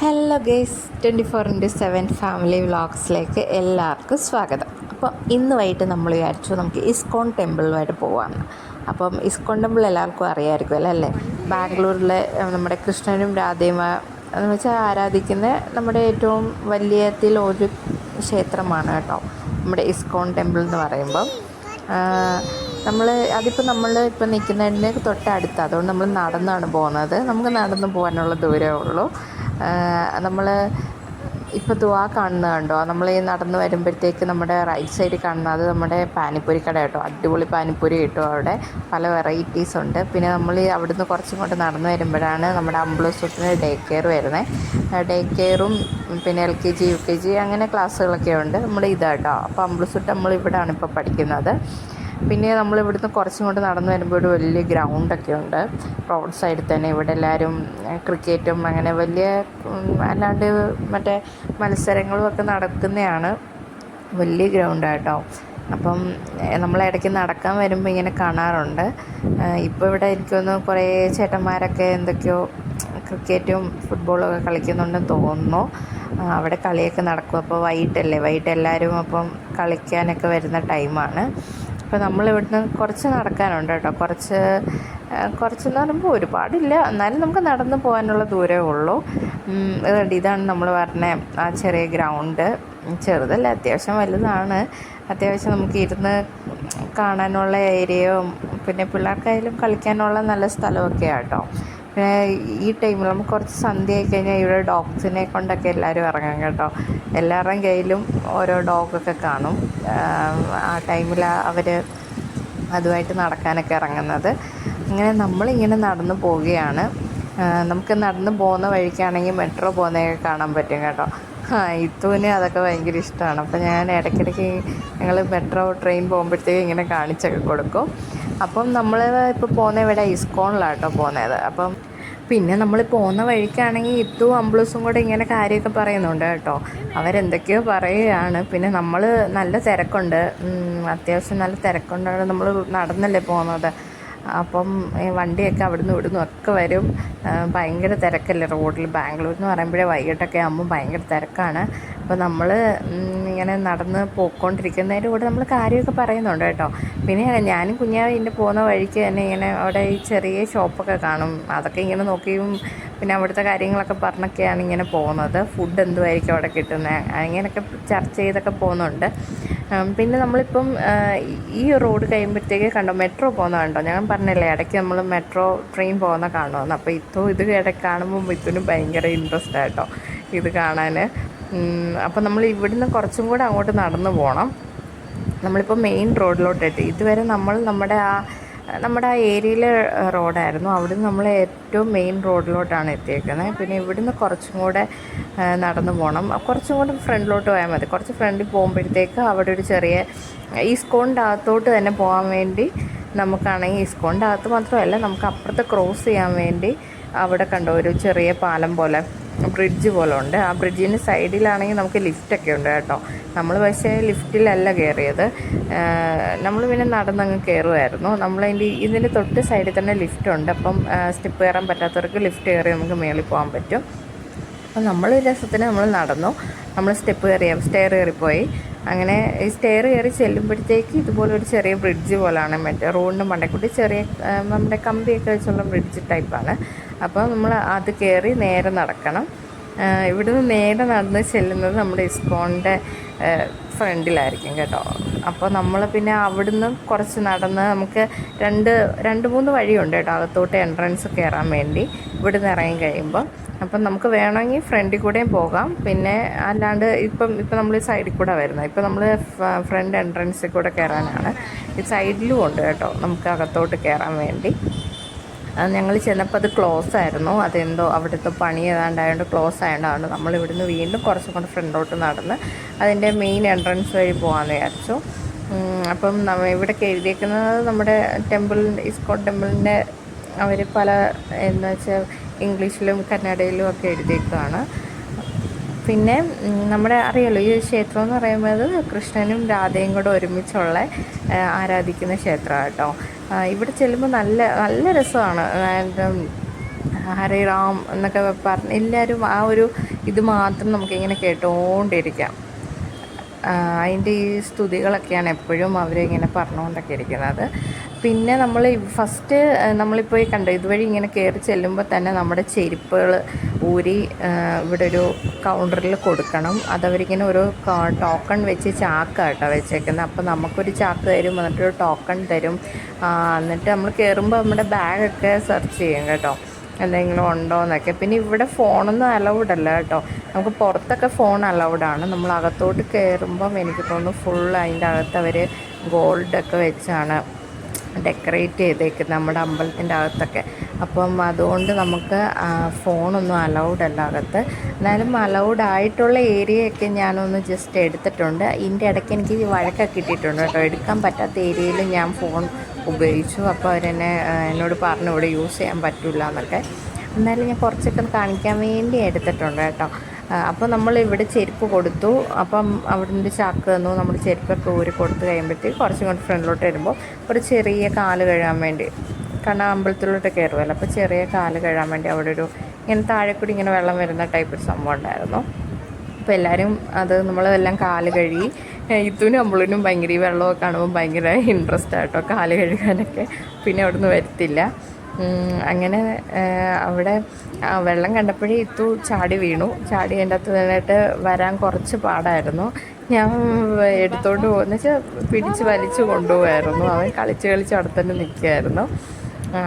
Hello guys 24/7 family വ്ളോഗ്സിലേക്ക് എല്ലാവർക്കും സ്വാഗതം. അപ്പോൾ ഇന്ന് വൈകിട്ട് നമ്മൾ വിചാരിച്ചു നമുക്ക് ഇസ്കോൺ ടെമ്പിളുമായിട്ട് പോകാമെന്ന്. അപ്പം ഇസ്കോൺ ടെമ്പിൾ എല്ലാവർക്കും അറിയാമായിരിക്കുമല്ലോ അല്ലേ? ബാംഗ്ലൂരിലെ നമ്മുടെ കൃഷ്ണനും രാധയും എന്ന് വെച്ചാൽ ആരാധിക്കുന്ന നമ്മുടെ ഏറ്റവും വലിയത്തിൽ ഒരു ക്ഷേത്രമാണ് കേട്ടോ നമ്മുടെ ഇസ്കോൺ ടെമ്പിൾ എന്ന് പറയുമ്പം. നമ്മൾ നിൽക്കുന്നതിന് തൊട്ടടുത്ത്, അതുകൊണ്ട് നമ്മൾ നടന്നാണ് പോകുന്നത്. നമുക്ക് നടന്ന് പോകാനുള്ള ദൂരമേ ഉള്ളൂ. നമ്മൾ ഇപ്പോൾ ദുആ കാണുന്നത് കണ്ടോ, നമ്മൾ ഈ നടന്ന് വരുമ്പോഴത്തേക്ക് നമ്മുടെ റൈറ്റ് സൈഡിൽ കാണുന്നത് നമ്മുടെ പാനിപ്പൂരി കട കേട്ടോ. അടിപൊളി പാനിപ്പൂരി കിട്ടും അവിടെ, പല വെറൈറ്റീസ് ഉണ്ട്. പിന്നെ നമ്മൾ അവിടുന്ന് കുറച്ചും കൊണ്ട് നടന്ന് വരുമ്പോഴാണ് നമ്മുടെ അമ്പലസൂട്ടിന് ഡേ കെയർ വരുന്നത്. ഡേ കെയറും പിന്നെ LKG UKG അങ്ങനെ ക്ലാസ്സുകളൊക്കെ ഉണ്ട്. നമ്മൾ ഇതാട്ടോ. അപ്പോൾ അമ്പലസൂട്ട് നമ്മൾ ഇവിടെയാണ് ഇപ്പോൾ പഠിക്കുന്നത്. പിന്നെ നമ്മളിവിടുന്ന് കുറച്ചും കൊണ്ട് നടന്നു വരുമ്പോൾ ഒരു വലിയ ഗ്രൗണ്ടൊക്കെ ഉണ്ട് റോഡ് സൈഡിൽ തന്നെ. ഇവിടെ എല്ലാവരും ക്രിക്കറ്റും അങ്ങനെ വലിയ അല്ലാണ്ട് മറ്റേ മത്സരങ്ങളും ഒക്കെ നടക്കുന്നതാണ്. വലിയ ഗ്രൗണ്ടാട്ടോ. അപ്പം നമ്മളിടയ്ക്ക് നടക്കാൻ വരുമ്പോൾ ഇങ്ങനെ കാണാറുണ്ട്. ഇപ്പോൾ ഇവിടെ എനിക്കൊന്ന് കുറേ ചേട്ടന്മാരൊക്കെ എന്തൊക്കെയോ ക്രിക്കറ്റും ഫുട്ബോളും ഒക്കെ കളിക്കുന്നുണ്ടെന്ന് തോന്നുന്നു. അവിടെ കളിയൊക്കെ നടക്കും. അപ്പോൾ വൈകിട്ട് എല്ലാവരും അപ്പം കളിക്കാനൊക്കെ വരുന്ന ടൈമാണ്. അപ്പോൾ നമ്മളിവിടുന്ന് കുറച്ച് നടക്കാനുണ്ട് കേട്ടോ. കുറച്ചെന്ന് പറയുമ്പോൾ ഒരുപാടില്ല, എന്നാലും നമുക്ക് നടന്ന് പോകാനുള്ള ദൂരമേ ഉള്ളൂ. ഇതാണ് നമ്മൾ പറഞ്ഞ ആ ചെറിയ ഗ്രൗണ്ട്. ചെറുതല്ല, അത്യാവശ്യം വലുതാണ്. അത്യാവശ്യം നമുക്ക് ഇരുന്ന് കാണാനുള്ള ഏരിയയും പിന്നെ പിള്ളേർക്കായാലും കളിക്കാനുള്ള നല്ല സ്ഥലമൊക്കെയാണ് കേട്ടോ. പിന്നെ ഈ ടൈമിൽ നമുക്ക് കുറച്ച് സന്ധ്യ ആയി കഴിഞ്ഞാൽ ഇവിടെ ഡോഗ്സിനെ കൊണ്ടൊക്കെ എല്ലാവരും ഇറങ്ങാം കേട്ടോ. എല്ലാവരുടെയും കയ്യിലും ഓരോ ഡോഗൊക്കെ കാണും. ആ ടൈമിൽ അവർ അതുമായിട്ട് നടക്കാനൊക്കെ ഇറങ്ങുന്നത്. അങ്ങനെ നമ്മളിങ്ങനെ നടന്നു പോവുകയാണ്. നമുക്ക് നടന്ന് പോകുന്ന വഴിക്കാണെങ്കിൽ മെട്രോ പോകുന്നതൊക്കെ കാണാൻ പറ്റും കേട്ടോ. ഇത്തുവിന് അതൊക്കെ ഭയങ്കര ഇഷ്ടമാണ്. അപ്പോൾ ഞാൻ ഇടയ്ക്കിടയ്ക്ക് ഞങ്ങൾ മെട്രോ ട്രെയിൻ പോകുമ്പോഴത്തേക്കും ഇങ്ങനെ കാണിച്ചൊക്കെ കൊടുക്കും. അപ്പം നമ്മൾ ഇപ്പോൾ പോകുന്ന ഇവിടെ ഇസ്കോണിലാണ് കേട്ടോ പോകുന്നത്. അപ്പം പിന്നെ നമ്മൾ പോകുന്ന വഴിക്കാണെങ്കിൽ ഇത്തും അമ്പിളൂസും കൂടെ ഇങ്ങനെ കാര്യമൊക്കെ പറയുന്നുണ്ട് കേട്ടോ. അവരെന്തൊക്കെയോ പറയുകയാണ്. പിന്നെ നമ്മൾ നല്ല തിരക്കുണ്ട്, അത്യാവശ്യം നല്ല തിരക്കുണ്ടാണ്. നമ്മൾ നടന്നല്ലേ പോകുന്നത്. അപ്പം വണ്ടിയൊക്കെ അവിടുന്ന് ഇവിടുന്ന് ഒക്കെ വരും. ഭയങ്കര തിരക്കല്ലേ റോഡിൽ. ബാംഗ്ലൂർ എന്ന് പറയുമ്പോഴേ വൈകിട്ടൊക്കെ ആകുമ്പോൾ ഭയങ്കര തിരക്കാണ്. അപ്പോൾ നമ്മൾ ഇങ്ങനെ നടന്ന് പോയിക്കൊണ്ടിരിക്കുന്നതിൻ്റെ കൂടെ നമ്മൾ കാര്യമൊക്കെ പറയുന്നുണ്ട് കേട്ടോ. പിന്നെ ഞാനും കുഞ്ഞാവും ഇതിൻ്റെ പോകുന്ന വഴിക്ക് തന്നെ ഇങ്ങനെ അവിടെ ഈ ചെറിയ ഷോപ്പൊക്കെ കാണും. അതൊക്കെ ഇങ്ങനെ നോക്കിയും പിന്നെ അവിടുത്തെ കാര്യങ്ങളൊക്കെ പറഞ്ഞൊക്കെയാണ് ഇങ്ങനെ പോകുന്നത്. ഫുഡ് എന്തുമായിരിക്കും അവിടെ കിട്ടുന്നത് അങ്ങനെയൊക്കെ ചർച്ച ചെയ്തൊക്കെ പോകുന്നുണ്ട്. പിന്നെ നമ്മളിപ്പം ഈ റോഡ് കഴിയുമ്പോഴത്തേക്ക് കണ്ടോ മെട്രോ പോകുന്ന കണ്ടോ. ഞാൻ പറഞ്ഞില്ലേ ഇടയ്ക്ക് നമ്മൾ മെട്രോ ട്രെയിൻ പോകുന്ന കാണുമെന്ന്. അപ്പോൾ ഇത് ഇടയ്ക്ക് കാണുമ്പോൾ ഇതിനും ഭയങ്കര ഇൻട്രസ്റ്റ് ആയിട്ടോ ഇത് കാണാൻ. അപ്പോൾ നമ്മൾ ഇവിടുന്ന് കുറച്ചും കൂടെ അങ്ങോട്ട് നടന്നു പോകണം. നമ്മളിപ്പോൾ മെയിൻ റോഡിലോട്ടെത്തി. ഇതുവരെ നമ്മുടെ ആ ഏരിയയിലെ റോഡായിരുന്നു. അവിടുന്ന് നമ്മൾ ഏറ്റവും മെയിൻ റോഡിലോട്ടാണ് എത്തിയേക്കുന്നത്. പിന്നെ ഇവിടുന്ന് കുറച്ചും കൂടെ നടന്നു പോകണം. കുറച്ചും കൂടെ ഫ്രണ്ടിലോട്ട് പോയാൽ മതി. കുറച്ച് ഫ്രണ്ടിൽ പോകുമ്പോഴത്തേക്ക് അവിടെ ഒരു ചെറിയ ഇസ്കോണിൻ്റെ അകത്തോട്ട് തന്നെ പോകാൻ വേണ്ടി നമുക്കാണെങ്കിൽ ഇസ്കോണിൻ്റെ അകത്ത് മാത്രമല്ല, നമുക്ക് അപ്പുറത്ത് ക്രോസ് ചെയ്യാൻ വേണ്ടി അവിടെ കണ്ടോ ഒരു ചെറിയ പാലം പോലെ ബ്രിഡ്ജ് പോലെ ഉണ്ട്. ആ ബ്രിഡ്ജിന് സൈഡിലാണെങ്കിൽ നമുക്ക് ലിഫ്റ്റൊക്കെ ഉണ്ട് കേട്ടോ. നമ്മൾ പക്ഷേ ലിഫ്റ്റിലല്ല കയറിയത്. നമ്മൾ പിന്നെ നടന്നങ്ങ് കയറുമായിരുന്നു. ഇതിൻ്റെ തൊട്ട് സൈഡിൽ തന്നെ ലിഫ്റ്റുണ്ട്. അപ്പം സ്റ്റെപ്പ് കയറാൻ പറ്റാത്തവർക്ക് ലിഫ്റ്റ് കയറി നമുക്ക് മേളിൽ പോകാൻ പറ്റും. അപ്പം നമ്മൾ രസത്തിന് നമ്മൾ നടന്നു. നമ്മൾ സ്റ്റെയർ കയറിപ്പോയി. അങ്ങനെ ഈ സ്റ്റെയർ കയറി ചെല്ലുമ്പോഴത്തേക്ക് ഇതുപോലെ ഒരു ചെറിയ ബ്രിഡ്ജ് പോലെയാണ്. മറ്റേ റോഡിൻ്റെ മണ്ടക്കൂട്ടി ചെറിയ നമ്മുടെ കമ്പിയൊക്കെ വെച്ചുള്ള ബ്രിഡ്ജ് ടൈപ്പാണ്. അപ്പോൾ നമ്മൾ അത് കയറി നേരെ നടക്കണം. ഇവിടുന്ന് നേരെ നടന്ന് ചെല്ലുന്നത് നമ്മുടെ ഇസ്കോണിൻ്റെ ഫ്രണ്ടിലായിരിക്കും കേട്ടോ. അപ്പോൾ നമ്മൾ പിന്നെ അവിടുന്ന് കുറച്ച് നടന്ന് നമുക്ക് രണ്ട് മൂന്ന് വഴിയുണ്ട് കേട്ടോ അകത്തോട്ട് എൻട്രൻസ് കയറാൻ വേണ്ടി ഇവിടുന്ന് ഇറങ്ങി കഴിയുമ്പോൾ. അപ്പം നമുക്ക് വേണമെങ്കിൽ ഫ്രണ്ടിൽ കൂടെയും പോകാം. പിന്നെ അല്ലാണ്ട് ഇപ്പം നമ്മൾ ഈ സൈഡിൽ കൂടെ വരുന്നത്. ഇപ്പം നമ്മൾ ഫ്രണ്ട് എൻട്രൻസിൽ കൂടെ കയറാനാണ്. ഈ സൈഡിലും ഉണ്ട് കേട്ടോ നമുക്ക് അകത്തോട്ട് കയറാൻ വേണ്ടി. ഞങ്ങൾ ചെന്നപ്പോൾ അത് ക്ലോസ് ആയിരുന്നു. അതെന്തോ അവിടുത്തെ പണി ഏതാണ്ടായതുകൊണ്ട് ക്ലോസ് ആയതുകൊണ്ടാണ് നമ്മളിവിടുന്ന് വീണ്ടും കുറച്ചും കൂടെ ഫ്രണ്ടോട്ട് നടന്ന് അതിൻ്റെ മെയിൻ എൻട്രൻസ് വഴി പോകാമെന്ന് വിചാരിച്ചു. അപ്പം ഇവിടെയൊക്കെ എഴുതിയേക്കുന്നത് നമ്മുടെ ഇസ്കോൺ ടെമ്പിളിൻ്റെ അവർ പല എന്ന് വെച്ചാൽ ഇംഗ്ലീഷിലും കന്നഡയിലും ഒക്കെ എഴുതിയേക്കുകയാണ്. പിന്നെ നമ്മുടെ അറിയാലോ ഈ ക്ഷേത്രം എന്ന് പറയുന്നത് കൃഷ്ണനും രാധയും കൂടെ ഒരുമിച്ചുള്ള ആരാധിക്കുന്ന ക്ഷേത്രമാണ് കേട്ടോ. ഇവിടെ ചെല്ലുമ്പോൾ നല്ല നല്ല രസമാണ്. ഹരേ റാം എന്നൊക്കെ പറഞ്ഞ് എല്ലാവരും ആ ഒരു ഇത് മാത്രം നമുക്കിങ്ങനെ കേട്ടുകൊണ്ടിരിക്കാം. അതിൻ്റെ ഈ സ്തുതികളൊക്കെയാണ് എപ്പോഴും അവരിങ്ങനെ പറഞ്ഞുകൊണ്ടൊക്കെ ഇരിക്കുന്നത്. പിന്നെ നമ്മൾ ഫസ്റ്റ് നമ്മളിപ്പോൾ ഈ കണ്ടു ഇതുവഴി ഇങ്ങനെ കയറി ചെല്ലുമ്പോൾ തന്നെ നമ്മുടെ ചെരുപ്പുകൾ ഊരി ഇവിടെ ഒരു കൗണ്ടറിൽ കൊടുക്കണം. അതവരിങ്ങനെ ഒരു ടോക്കൺ വെച്ച് ചാക്കാട്ടോ വെച്ചേക്കുന്നത്. അപ്പോൾ നമുക്കൊരു ചാക്ക് തരും, എന്നിട്ടൊരു ടോക്കൺ തരും. എന്നിട്ട് നമ്മൾ കയറുമ്പോൾ നമ്മുടെ ബാഗൊക്കെ സെർച്ച് ചെയ്യും കേട്ടോ, എന്തെങ്കിലും ഉണ്ടോ എന്നൊക്കെ. പിന്നെ ഇവിടെ ഫോണൊന്നും അലൗഡ് അല്ല കേട്ടോ, നമുക്ക് പുറത്തൊക്കെ ഫോൺ അലൗഡാണ്. നമ്മൾ അകത്തോട്ട് കയറുമ്പം എനിക്ക് തോന്നുന്നു ഫുൾ അതിൻ്റെ അകത്ത് അവർ ഗോൾഡൊക്കെ വെച്ചാണ് ഡെക്കറേറ്റ് ചെയ്തേക്കുന്നത് നമ്മുടെ അമ്പലത്തിൻ്റെ അകത്തൊക്കെ. അപ്പം അതുകൊണ്ട് നമുക്ക് ഫോണൊന്നും അലൗഡ് അല്ല അകത്ത്. എന്നാലും അലൗഡ് ആയിട്ടുള്ള ഏരിയയൊക്കെ ഞാനൊന്ന് ജസ്റ്റ് എടുത്തിട്ടുണ്ട്. ഇതിൻ്റെ ഇടയ്ക്ക് എനിക്ക് വഴക്കൊക്കെ കിട്ടിയിട്ടുണ്ട് കേട്ടോ, എടുക്കാൻ പറ്റാത്ത ഏരിയയിൽ ഞാൻ ഫോൺ ഉപയോഗിച്ചു. അപ്പോൾ എന്നോട് പറഞ്ഞു ഇവിടെ യൂസ് ചെയ്യാൻ പറ്റില്ല എന്നൊക്കെ. എന്നാലും ഞാൻ കുറച്ചൊക്കെ കാണിക്കാൻ വേണ്ടി എടുത്തിട്ടുണ്ട് കേട്ടോ. അപ്പോൾ നമ്മൾ ഇവിടെ ചെരുപ്പ് കൊടുത്തു. അപ്പം അവിടെ നിന്ന് ചാക്ക് തന്നു. നമ്മൾ ചെരുപ്പൊക്കെ ഊരി കൊടുത്ത് കഴിയുമ്പോഴത്തേക്ക് കുറച്ചും കൂടി ഫ്രണ്ടിലോട്ട് വരുമ്പോൾ ഒരു ചെറിയ കാല് കഴുകാൻ വേണ്ടി, കാരണം അമ്പലത്തിലോട്ട് കയറുമല്ലോ, അപ്പോൾ ചെറിയ കാല് കഴുകാൻ വേണ്ടി അവിടെ ഒരു ഇങ്ങനെ താഴെ കൂടി ഇങ്ങനെ വെള്ളം വരുന്ന ടൈപ്പ് ഒരു സംഭവം ഉണ്ടായിരുന്നു. അപ്പോൾ എല്ലാവരും അത് നമ്മളെല്ലാം കാല് കഴുകി. ഇത്തുനും അമ്പളിനും ഭയങ്കര ഈ വെള്ളമൊക്കെ കാണുമ്പോൾ ഭയങ്കര ഇൻട്രസ്റ്റ് ആട്ടോ കാല് കഴുകാനൊക്കെ. പിന്നെ അവിടെ നിന്ന് വരത്തില്ല. അങ്ങനെ അവിടെ വെള്ളം കണ്ടപ്പോഴേ ഇത്തു ചാടി വീണു. ചാടി അതിൻ്റെ അകത്ത് നിന്നിട്ട് വരാൻ കുറച്ച് പാടായിരുന്നു. ഞാൻ എടുത്തോണ്ട് പോകുന്ന വെച്ചാൽ പിടിച്ച് വലിച്ചു കൊണ്ടുപോകായിരുന്നു. അവൻ കളിച്ച് അവിടെ തന്നെ നിൽക്കുമായിരുന്നു.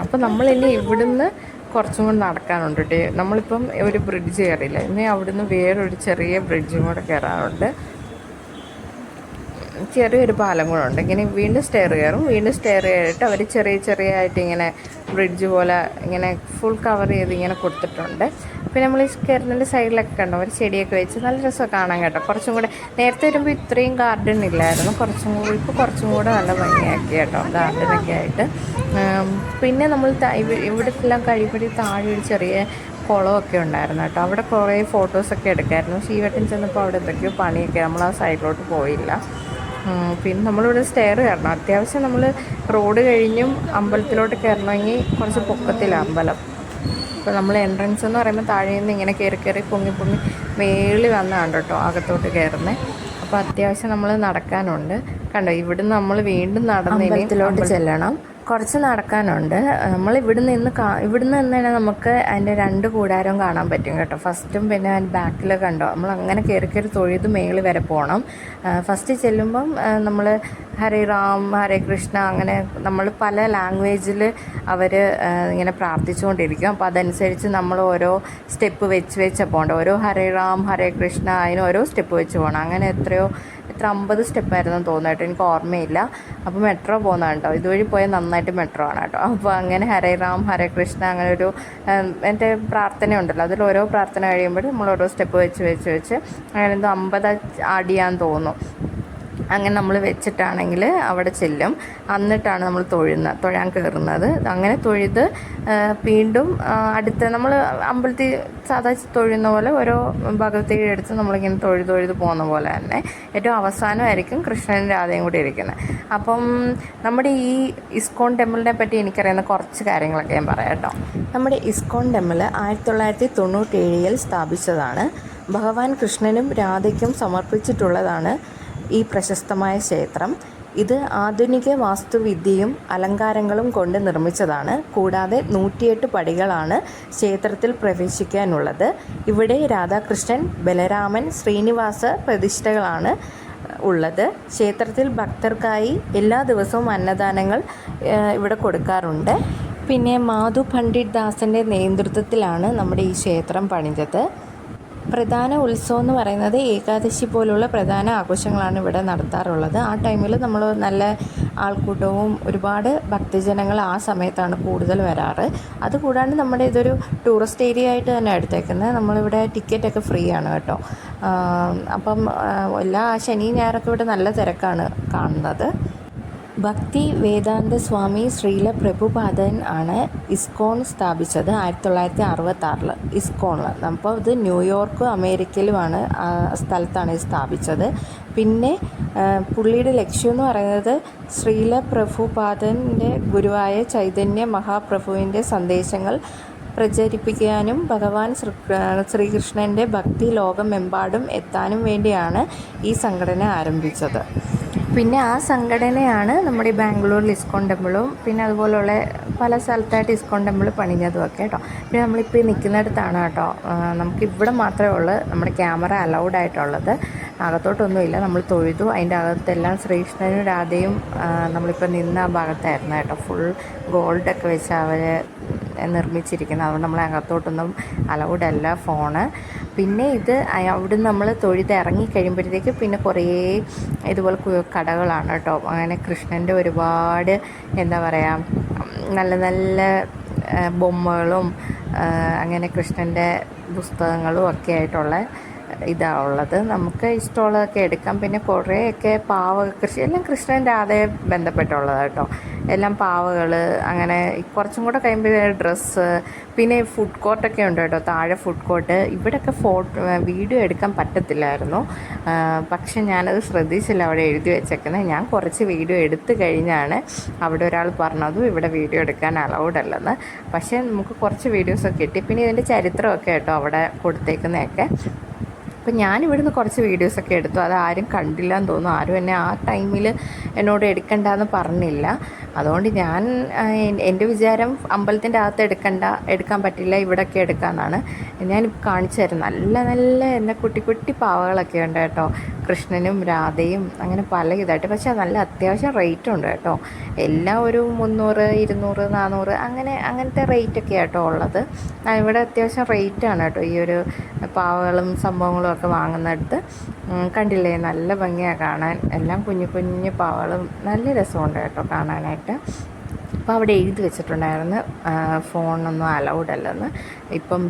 അപ്പോൾ നമ്മളിനി ഇവിടുന്ന് കുറച്ചും കൂടി നടക്കാനുണ്ട് കേട്ടോ. നമ്മളിപ്പം ഒരു ബ്രിഡ്ജ് കയറിയില്ല, ഇനി അവിടുന്ന് വേറൊരു ചെറിയ ബ്രിഡ്ജും കൂടെ കയറാനുണ്ട്. ചെറിയൊരു പാലം കൂടെ ഉണ്ട്. ഇങ്ങനെ വീണ്ടും സ്റ്റെയർ കയറും. വീണ്ടും സ്റ്റെയർ കയറിയിട്ട് അവർ ചെറിയായിട്ട് ഇങ്ങനെ ബ്രിഡ്ജ് പോലെ ഇങ്ങനെ ഫുൾ കവർ ചെയ്ത് ഇങ്ങനെ കൊടുത്തിട്ടുണ്ട്. പിന്നെ നമ്മൾ ഈ കയറുന്നതിൻ്റെ സൈഡിലൊക്കെ കണ്ടോ ഒരു ചെടിയൊക്കെ വെച്ച് നല്ല രസമൊക്കെ കാണാൻ കേട്ടോ. കുറച്ചും കൂടെ നേരത്തെ വരുമ്പോൾ ഇത്രയും ഗാർഡൻ ഇല്ലായിരുന്നു, ഇപ്പോൾ കുറച്ചും കൂടെ നല്ല ഭംഗിയാക്കി കേട്ടോ ഗാർഡനൊക്കെ ആയിട്ട്. പിന്നെ നമ്മൾ ഇവിടെല്ലാം കഴിയുമ്പോഴേ താഴെ ഒരു ചെറിയ കുളമൊക്കെ ഉണ്ടായിരുന്നു കേട്ടോ. അവിടെ കുറേ ഫോട്ടോസൊക്കെ എടുക്കായിരുന്നു. പക്ഷേ ഈ വട്ടം ചെന്നപ്പോൾ അവിടെ എന്തൊക്കെയോ പണിയൊക്കെ, നമ്മൾ ആ സൈഡിലോട്ട് പോയില്ല. പിന്നെ നമ്മളിവിടെ സ്റ്റെയർ കയറണം. അത്യാവശ്യം നമ്മൾ റോഡ് കഴിഞ്ഞും അമ്പലത്തിലോട്ട് കയറണമെങ്കിൽ കുറച്ച് പൊക്കത്തിലാണ് അമ്പലം. അപ്പോൾ നമ്മൾ എൻട്രൻസ് എന്ന് പറയുമ്പോൾ താഴെ നിന്ന് ഇങ്ങനെ കയറി പൊങ്ങി മേളിൽ വന്നതാണ് കേട്ടോ അകത്തോട്ട് കയറുന്നത്. അപ്പോൾ അത്യാവശ്യം നമ്മൾ നടക്കാനുണ്ട് കണ്ടോ. ഇവിടുന്ന് നമ്മൾ വീണ്ടും നടന്ന് അമ്പലത്തിലോട്ട് ചെല്ലണം. കുറച്ച് നടക്കാനുണ്ട്. നമ്മൾ ഇവിടുന്ന് നിന്ന് തന്നെ നമുക്ക് അതിൻ്റെ 2 കൂടാരവും കാണാൻ പറ്റും കേട്ടോ. ഫസ്റ്റും പിന്നെ അതിൻ്റെ ബാക്കിൽ കണ്ടോ, നമ്മൾ അങ്ങനെ കയറി തൊഴുത് മേളിൽ വരെ പോകണം. ഫസ്റ്റ് ചെല്ലുമ്പം നമ്മൾ ഹരേ റാം ഹരേ കൃഷ്ണ അങ്ങനെ നമ്മൾ പല ലാംഗ്വേജിൽ അവർ ഇങ്ങനെ പ്രാർത്ഥിച്ചുകൊണ്ടിരിക്കും. അപ്പോൾ അതനുസരിച്ച് നമ്മൾ ഓരോ സ്റ്റെപ്പ് വെച്ച് പോകണ്ട. ഓരോ ഹരേ റാം ഹരേ കൃഷ്ണ അതിന് ഓരോ സ്റ്റെപ്പ് വെച്ച് പോകണം. അങ്ങനെ എത്ര 50 സ്റ്റെപ്പായിരുന്നു തോന്നുന്നു കേട്ടോ, എനിക്ക് ഓർമ്മയില്ല. അപ്പോൾ മെട്രോ പോകുന്നതാണ് കേട്ടോ, ഇതുവഴി പോയാൽ നന്നായിട്ട് മെട്രോ ആണ് കേട്ടോ. അപ്പോൾ അങ്ങനെ ഹരേ റാം ഹരേ കൃഷ്ണ അങ്ങനെ ഒരു എൻ്റെ പ്രാർത്ഥന ഉണ്ടല്ലോ, അതിൽ ഓരോ പ്രാർത്ഥന കഴിയുമ്പോൾ നമ്മൾ ഓരോ സ്റ്റെപ്പ് വെച്ച് അങ്ങനെ എന്തോ 50 ആടിയാന്ന് തോന്നുന്നു. അങ്ങനെ നമ്മൾ വെച്ചിട്ടാണെങ്കിൽ അവിടെ ചെല്ലും. എന്നിട്ടാണ് നമ്മൾ തൊഴാൻ കയറുന്നത്. അങ്ങനെ തൊഴുത് വീണ്ടും അടുത്ത നമ്മൾ അമ്പലത്തിൽ സാധാ തൊഴുന്ന പോലെ ഓരോ ഭഗവതിയുടെ അടുത്ത് നമ്മളിങ്ങനെ തൊഴുത് പോകുന്ന പോലെ തന്നെ ഏറ്റവും അവസാനമായിരിക്കും കൃഷ്ണനും രാധയും കൂടി ഇരിക്കുന്നത്. അപ്പം നമ്മുടെ ഈ ഇസ്കോൺ ടെമ്പിളിനെ പറ്റി എനിക്കറിയുന്ന കുറച്ച് കാര്യങ്ങളൊക്കെ ഞാൻ പറയാം കേട്ടോ. നമ്മുടെ ഇസ്കോൺ ടെമ്പിൾ 1997 സ്ഥാപിച്ചതാണ്. ഭഗവാൻ കൃഷ്ണനും രാധയ്ക്കും സമർപ്പിച്ചിട്ടുള്ളതാണ് ഈ പ്രശസ്തമായ ക്ഷേത്രം. ഇത് ആധുനിക വാസ്തുവിദ്യയും അലങ്കാരങ്ങളും കൊണ്ട് നിർമ്മിച്ചതാണ്. കൂടാതെ 108 പടികളാണ് ക്ഷേത്രത്തിൽ പ്രവേശിക്കാനുള്ളത്. ഇവിടെ രാധാകൃഷ്ണൻ, ബലരാമൻ, ശ്രീനിവാസ പ്രതിഷ്ഠകളാണ് ഉള്ളത്. ക്ഷേത്രത്തിൽ ഭക്തർക്കായി എല്ലാ ദിവസവും അന്നദാനങ്ങൾ ഇവിടെ കൊടുക്കാറുണ്ട്. പിന്നെ മാധു പണ്ഡിറ്റ് ദാസിൻ്റെ നേതൃത്വത്തിലാണ് നമ്മുടെ ഈ ക്ഷേത്രം പണിതത്. പ്രധാന ഉത്സവം എന്ന് പറയുന്നത് ഏകാദശി പോലുള്ള പ്രധാന ആഘോഷങ്ങളാണ് ഇവിടെ നടത്താറുള്ളത്. ആ ടൈമിൽ നമ്മൾ നല്ല ആൾക്കൂട്ടവും ഒരുപാട് ഭക്തജനങ്ങൾ ആ സമയത്താണ് കൂടുതൽ വരാറ്. അതുകൂടാണ്ട് നമ്മുടെ ഇതൊരു ടൂറിസ്റ്റ് ഏരിയ ആയിട്ട് തന്നെ എടുത്തേക്കുന്നത്. നമ്മളിവിടെ ടിക്കറ്റൊക്കെ ഫ്രീ ആണ് കേട്ടോ. അപ്പം എല്ലാ ശനി ഞായറൊക്കെ ഇവിടെ നല്ല തിരക്കാണ് കാണുന്നത്. ഭക്തി വേദാന്ത സ്വാമി ശ്രീല പ്രഭുപാദൻ ആണ് ഇസ്കോൺ സ്ഥാപിച്ചത് 1966 ഇസ്കോണിൽ. അപ്പോൾ ഇത് ന്യൂയോർക്ക് അമേരിക്കയിലുമാണ് സ്ഥലത്താണ് ഇത് സ്ഥാപിച്ചത്. പിന്നെ പുള്ളിയുടെ ലക്ഷ്യം എന്ന് പറയുന്നത് ശ്രീല പ്രഭുപാദൻ്റെ ഗുരുവായ ചൈതന്യ മഹാപ്രഭുവിൻ്റെ സന്ദേശങ്ങൾ പ്രചരിപ്പിക്കാനും ഭഗവാൻ ശ്രീകൃഷ്ണൻ്റെ ഭക്തി ലോകമെമ്പാടും എത്താനും വേണ്ടിയാണ് ഈ സംഘടന ആരംഭിച്ചത്. പിന്നെ ആ സംഘടനയാണ് നമ്മുടെ ഈ ബാംഗ്ലൂരിൽ ഇസ്കോൺ ടെമ്പിളും പിന്നെ അതുപോലുള്ള പല സ്ഥലത്തായിട്ട് ഇസ്കോൺ ടെമ്പിൾ പണിഞ്ഞതും ഒക്കെ കേട്ടോ. പിന്നെ നമ്മളിപ്പോൾ ഈ നിൽക്കുന്നിടത്താണ് കേട്ടോ, നമുക്കിവിടെ മാത്രമേ ഉള്ളൂ നമ്മുടെ ക്യാമറ അലൗഡ് ആയിട്ടുള്ളത്. അകത്തോട്ടൊന്നുമില്ല. നമ്മൾ തൊഴുതു. അതിൻ്റെ അകത്തെല്ലാം ശ്രീകൃഷ്ണനും രാധയും നമ്മളിപ്പോൾ നിന്ന ആ ഭാഗത്തായിരുന്നു കേട്ടോ. ഫുൾ ഗോൾഡൊക്കെ വെച്ച് അവർ നിർമ്മിച്ചിരിക്കുന്നത്. അതുകൊണ്ട് നമ്മളെ അകത്തോട്ടൊന്നും അലൗഡ് അല്ല ഫോണ്. പിന്നെ ഇത് അവിടുന്ന് നമ്മൾ തൊഴുത് ഇറങ്ങി കഴിയുമ്പോഴത്തേക്ക് പിന്നെ കുറേ ഇതുപോലെ കടകളാണ് കേട്ടോ. അങ്ങനെ കൃഷ്ണൻ്റെ ഒരുപാട് എന്താ പറയുക, നല്ല നല്ല ബൊമ്മകളും അങ്ങനെ കൃഷ്ണൻ്റെ പുസ്തകങ്ങളും ഒക്കെ ആയിട്ടുള്ള ഇതാണ് ഉള്ളത്. നമുക്ക് ഇഷ്ടമുള്ളതൊക്കെ എടുക്കാം. പിന്നെ കുറേയൊക്കെ എല്ലാം കൃഷ്ണൻ രാധയെ ബന്ധപ്പെട്ടുള്ളത് കേട്ടോ. എല്ലാം പാവകൾ, അങ്ങനെ കുറച്ചും കൂടെ കഴിയുമ്പോൾ ഡ്രസ്സ്, പിന്നെ ഫുഡ് കോർട്ടൊക്കെ ഉണ്ട് കേട്ടോ. താഴെ ഫുഡ് കോർട്ട്. ഇവിടെയൊക്കെ വീഡിയോ എടുക്കാൻ പറ്റത്തില്ലായിരുന്നു, പക്ഷെ ഞാനത് ശ്രദ്ധിച്ചില്ല അവിടെ എഴുതി വെച്ചേക്കുന്നത്. ഞാൻ കുറച്ച് വീഡിയോ എടുത്തു കഴിഞ്ഞാണ് അവിടെ ഒരാൾ പറഞ്ഞതും ഇവിടെ വീഡിയോ എടുക്കാൻ അലൗഡ് അല്ലെന്ന്. പക്ഷേ നമുക്ക് കുറച്ച് വീഡിയോസൊക്കെ കിട്ടി. പിന്നെ ഇതിൻ്റെ ചരിത്രമൊക്കെ കേട്ടോ അവിടെ കൊടുത്തേക്കുന്നതൊക്കെ. അപ്പം ഞാനിവിടുന്ന് കുറച്ച് വീഡിയോസൊക്കെ എടുത്തു. അത് ആരും കണ്ടില്ല എന്ന് തോന്നുന്നു. ആരും എന്നെ ആ ടൈമിൽ എന്നോട് എടുക്കണ്ടെന്ന് പറഞ്ഞില്ല. അതുകൊണ്ട് എൻ്റെ വിചാരം അമ്പലത്തിൻ്റെ അകത്ത് എടുക്കാൻ പറ്റില്ല, ഇവിടെയൊക്കെ എടുക്കാമെന്നാണ്. ഞാനിപ്പോൾ കാണിച്ചു തരാം. നല്ല നല്ല എന്താ കുട്ടി കുട്ടി പാവകളൊക്കെ ഉണ്ട് കേട്ടോ. കൃഷ്ണനും രാധയും അങ്ങനെ പല ഇതായിട്ട്. പക്ഷേ നല്ല അത്യാവശ്യം റേറ്റ് ഉണ്ട് കേട്ടോ. എല്ലാം ഒരു 300, 200, 400 അങ്ങനത്തെ റേറ്റൊക്കെ ആട്ടോ ഉള്ളത്. ഇവിടെ അത്യാവശ്യം റേറ്റാണ് കേട്ടോ ഈ ഒരു പാവകളും സംഭവങ്ങളും ഒക്കെ വാങ്ങുന്നിടത്ത്. കണ്ടില്ലേ, നല്ല ഭംഗിയാണ് കാണാൻ. എല്ലാം കുഞ്ഞു കുഞ്ഞു പാവകളും നല്ല രസമുണ്ട് കേട്ടോ കാണാനായിട്ട്. അപ്പോൾ അവിടെ എഴുതി വെച്ചിട്ടുണ്ടായിരുന്നു ഫോണൊന്നും അലൗഡ് അല്ലെന്ന്. ഇപ്പം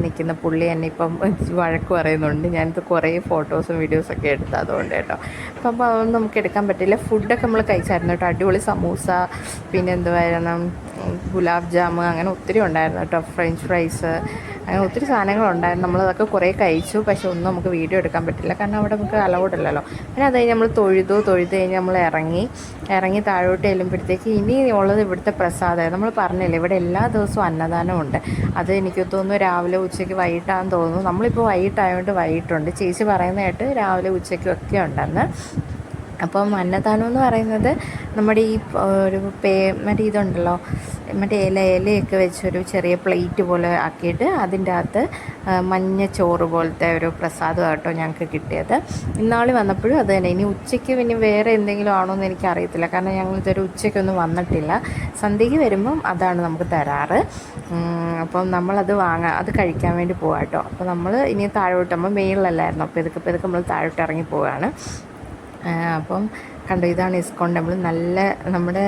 നിൽക്കുന്ന പുള്ളി എന്നെ ഇപ്പം വഴക്ക് പറയുന്നുണ്ട്. ഞാനിത് കുറേ ഫോട്ടോസും വീഡിയോസൊക്കെ എടുത്തു അതുകൊണ്ട് കേട്ടോ. അപ്പം അതൊന്നും നമുക്ക് എടുക്കാൻ പറ്റില്ല. ഫുഡൊക്കെ നമ്മൾ കഴിച്ചായിരുന്നു കേട്ടോ. അടിപൊളി സമൂസ, പിന്നെ എന്തുവായിരുന്നു ഗുലാബ് ജാമ്, അങ്ങനെ ഒത്തിരി ഉണ്ടായിരുന്നു കേട്ടോ. ഫ്രഞ്ച് ഫ്രൈസ്, അങ്ങനെ ഒത്തിരി സാധനങ്ങളുണ്ടായിരുന്നു. നമ്മളതൊക്കെ കുറേ കഴിച്ചു. പക്ഷെ ഒന്നും നമുക്ക് വീഡിയോ എടുക്കാൻ പറ്റില്ല, കാരണം അവിടെ നമുക്ക് അലൗഡ് അല്ലല്ലോ. പിന്നെ അത് കഴിഞ്ഞ് നമ്മൾ തൊഴുത് കഴിഞ്ഞ് നമ്മൾ ഇറങ്ങി താഴോട്ട് ചെല്ലുമ്പോഴത്തേക്ക് ഇനി ഉള്ളത് ഇവിടുത്തെ പ്രസാദം. നമ്മൾ പറഞ്ഞില്ലേ ഇവിടെ എല്ലാ ദിവസവും അന്നദാനമുണ്ട്. അത് എനിക്ക് തോന്നുന്നു രാവിലെ ഉച്ചയ്ക്ക് വൈകിട്ടാണെന്ന് തോന്നുന്നു. നമ്മളിപ്പോൾ വൈകിട്ടായതുകൊണ്ട് വൈകിട്ടുണ്ട്. ചേച്ചി പറയുന്നതായിട്ട് രാവിലെ ഉച്ചയ്ക്കും ഒക്കെ ഉണ്ടെന്ന്. അപ്പം അന്നദാനം എന്ന് പറയുന്നത് നമ്മുടെ ഈ ഒരു മറ്റേ ഇതുണ്ടല്ലോ, മറ്റേ ഇലയൊക്കെ വെച്ചൊരു ചെറിയ പ്ലേറ്റ് പോലെ ആക്കിയിട്ട് അതിൻ്റെ അകത്ത് മഞ്ഞ ചോറ് പോലത്തെ ഒരു പ്രസാദം കേട്ടോ ഞങ്ങൾക്ക് കിട്ടിയത്. ഇന്നാളി വന്നപ്പോഴും അത് തന്നെ. ഇനി ഉച്ചയ്ക്ക് പിന്നെ വേറെ എന്തെങ്കിലും ആണോ എന്ന് എനിക്കറിയത്തില്ല, കാരണം ഞങ്ങൾ ഇതൊരു ഉച്ചയ്ക്കൊന്നും വന്നിട്ടില്ല. സന്ധ്യയ്ക്ക് വരുമ്പം അതാണ് നമുക്ക് തരാറ്. അപ്പം നമ്മളത് അത് കഴിക്കാൻ വേണ്ടി പോകാം കേട്ടോ. അപ്പോൾ നമ്മൾ ഇനി താഴോട്ട്, നമ്മൾ മേളിലല്ലായിരുന്നു, അപ്പോൾ ഇതൊക്കെ നമ്മൾ താഴോട്ട് ഇറങ്ങി പോവുകയാണ്. അപ്പം കണ്ടു, ഇതാണ് ഇസ്കോൺ ടെമ്പിൾ. നല്ല നമ്മുടെ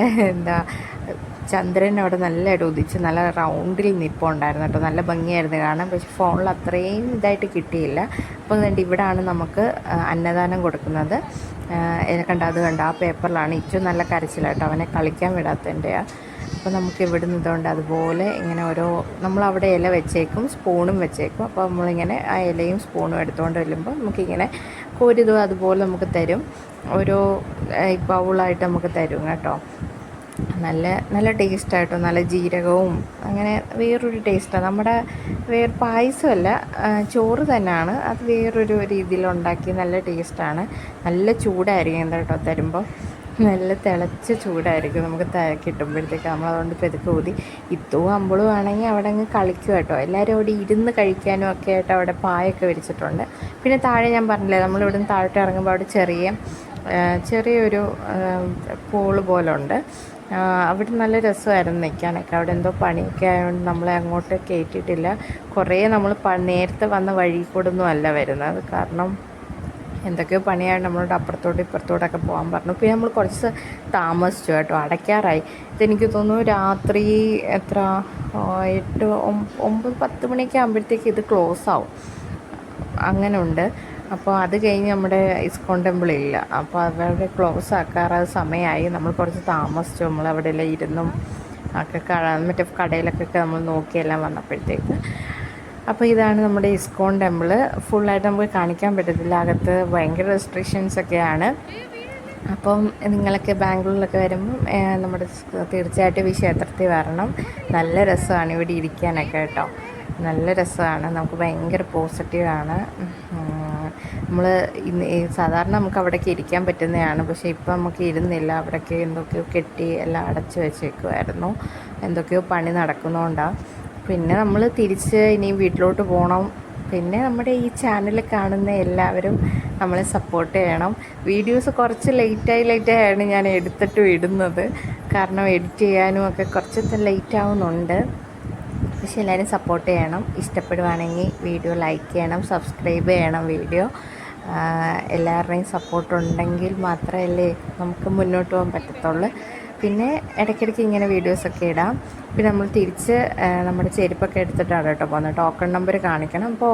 ചന്ദ്രൻ അവിടെ നല്ലതായിട്ട് ഉദിച്ച് നല്ല റൗണ്ടിൽ നിൽപ്പുണ്ടായിരുന്നു കേട്ടോ. നല്ല ഭംഗിയായിരുന്നു കാണാൻ. പക്ഷെ ഫോണിൽ അത്രയും ഇതായിട്ട് കിട്ടിയില്ല. അപ്പം കണ്ട് ഇവിടാണ് നമുക്ക് അന്നദാനം കൊടുക്കുന്നത്. അത് കണ്ട ആ പേപ്പറിലാണ്. ഏറ്റവും നല്ല കരച്ചിലാട്ടോ, അവനെ കളിക്കാൻ വിടാത്തതിൻ്റെയാണ്. അപ്പോൾ നമുക്ക് ഇവിടുന്ന് ഇതുകൊണ്ട് അതുപോലെ ഇങ്ങനെ നമ്മളവിടെ ഇല വെച്ചേക്കും, സ്പൂണും വെച്ചേക്കും. അപ്പോൾ നമ്മളിങ്ങനെ ആ ഇലയും സ്പൂണും എടുത്തുകൊണ്ട് വരുമ്പോൾ നമുക്കിങ്ങനെ കോരിതും അതുപോലെ നമുക്ക് തരും. ഓരോ ബൗളായിട്ട് നമുക്ക് തരും കേട്ടോ. നല്ല ടേസ്റ്റായിട്ടോ, നല്ല ജീരകവും അങ്ങനെ വേറൊരു ടേസ്റ്റാണ്. നമ്മുടെ പായസമല്ല, ചോറ് തന്നെയാണ്, അത് വേറൊരു രീതിയിലുണ്ടാക്കി നല്ല ടേസ്റ്റാണ്. നല്ല ചൂടായിരിക്കും കേട്ടോ തരുമ്പോൾ. നല്ല തിളച്ച ചൂടായിരിക്കും നമുക്ക് കിട്ടുമ്പോഴത്തേക്ക്. നമ്മളതുകൊണ്ട് പെതുക്കെ ഊതി. ഇത്തവും അമ്പളും ആണെങ്കിൽ അവിടെ അങ്ങ് കളിക്കും കേട്ടോ. എല്ലാവരും അവിടെ ഇരുന്ന് കഴിക്കാനും ഒക്കെ ആയിട്ട് അവിടെ പായൊക്കെ വിരിച്ചിട്ടുണ്ട്. പിന്നെ താഴെ ഞാൻ പറഞ്ഞില്ലേ, നമ്മളിവിടുന്ന് താഴോട്ട് ഇറങ്ങുമ്പോൾ അവിടെ ചെറിയൊരു പൂള് പോലെ ഉണ്ട്. അവിടെ നല്ല രസമായിരുന്നു നിൽക്കാനൊക്കെ. അവിടെ എന്തോ പണിയൊക്കെ ആയതുകൊണ്ട് നമ്മളെ അങ്ങോട്ട് കയറ്റിയിട്ടില്ല. കുറേ നമ്മൾ നേരത്തെ വന്ന വഴി കൂടെ ഒന്നും അല്ല വരുന്നത്, കാരണം എന്തൊക്കെയോ പണിയായിട്ട് നമ്മളോട് അപ്പുറത്തോട്ട് ഇപ്പുറത്തോട്ടൊക്കെ പോകാൻ പറഞ്ഞു. പിന്നെ നമ്മൾ കുറച്ച് താമസിച്ചു കേട്ടോ. അടയ്ക്കാറായി. ഇതെനിക്ക് തോന്നുന്നു രാത്രി 8, 9, 10 മണിയൊക്കെ ആകുമ്പോഴത്തേക്ക് ഇത് ക്ലോസ് ആവും. അങ്ങനെ ഉണ്ട്. അപ്പോൾ അത് കഴിഞ്ഞ് നമ്മുടെ ഇസ്കോൺ ടെമ്പിളില്ല. അപ്പോൾ അവരുടെ ക്ലോസ് ആക്കാറ് സമയമായി. നമ്മൾ കുറച്ച് താമസിച്ചു. നമ്മൾ അവിടെ എല്ലാം ഇരുന്നും ഒക്കെ മറ്റേ കടയിലൊക്കെ നമ്മൾ നോക്കിയെല്ലാം വന്നപ്പോഴത്തേക്ക്. അപ്പോൾ ഇതാണ് നമ്മുടെ ഇസ്കോൺ ടെമ്പിൾ. ഫുള്ളായിട്ട് നമുക്ക് കാണിക്കാൻ പറ്റത്തില്ല, അകത്ത് ഭയങ്കര റെസ്ട്രിക്ഷൻസൊക്കെയാണ്. അപ്പം നിങ്ങളൊക്കെ ബാംഗ്ലൂരിലൊക്കെ വരുമ്പം നമ്മുടെ തീർച്ചയായിട്ടും ഈ ക്ഷേത്രത്തിൽ വരണം. നല്ല രസമാണ് ഇവിടെ ഇരിക്കാനൊക്കെ കേട്ടോ. നല്ല രസമാണ്, നമുക്ക് ഭയങ്കര പോസിറ്റീവാണ്. നമ്മൾ സാധാരണ നമുക്ക് അവിടേക്ക് ഇരിക്കാൻ പറ്റുന്നതാണ്, പക്ഷേ ഇപ്പം നമുക്ക് ഇരുന്നില്ല. അവിടേക്ക് എന്തൊക്കെയോ കെട്ടി എല്ലാം അടച്ചു വെച്ചേക്കുമായിരുന്നു, എന്തൊക്കെയോ പണി നടക്കുന്നതുകൊണ്ടാണ്. പിന്നെ നമ്മൾ തിരിച്ച് ഇനിയും വീട്ടിലോട്ട് പോകണം. പിന്നെ നമ്മുടെ ഈ ചാനൽ കാണുന്ന എല്ലാവരും നമ്മളെ സപ്പോർട്ട് ചെയ്യണം. വീഡിയോസ് കുറച്ച് ലേറ്റായാണ് ഞാൻ എടുത്തിട്ട് ഇടുന്നത്, കാരണം എഡിറ്റ് ചെയ്യാനും ഒക്കെ കുറച്ച് ലേറ്റ് ആവുന്നുണ്ട്. പക്ഷെ എല്ലാവരും സപ്പോർട്ട് ചെയ്യണം. ഇഷ്ടപ്പെടുവാണെങ്കിൽ വീഡിയോ ലൈക്ക് ചെയ്യണം, സബ്സ്ക്രൈബ് ചെയ്യണം. വീഡിയോ എല്ലാവരുടെയും സപ്പോർട്ട് ഉണ്ടെങ്കിൽ മാത്രമല്ലേ നമുക്ക് മുന്നോട്ട് പോകാൻ പറ്റത്തുള്ളൂ. പിന്നെ ഇടയ്ക്കിടയ്ക്ക് ഇങ്ങനെ വീഡിയോസൊക്കെ ഇടാം. പിന്നെ നമ്മൾ തിരിച്ച് നമ്മുടെ ചെരുപ്പൊക്കെ എടുത്തിട്ടാണ് കേട്ടോ പോകുന്നത്. ടോക്കൺ നമ്പർ കാണിക്കണം. അപ്പോൾ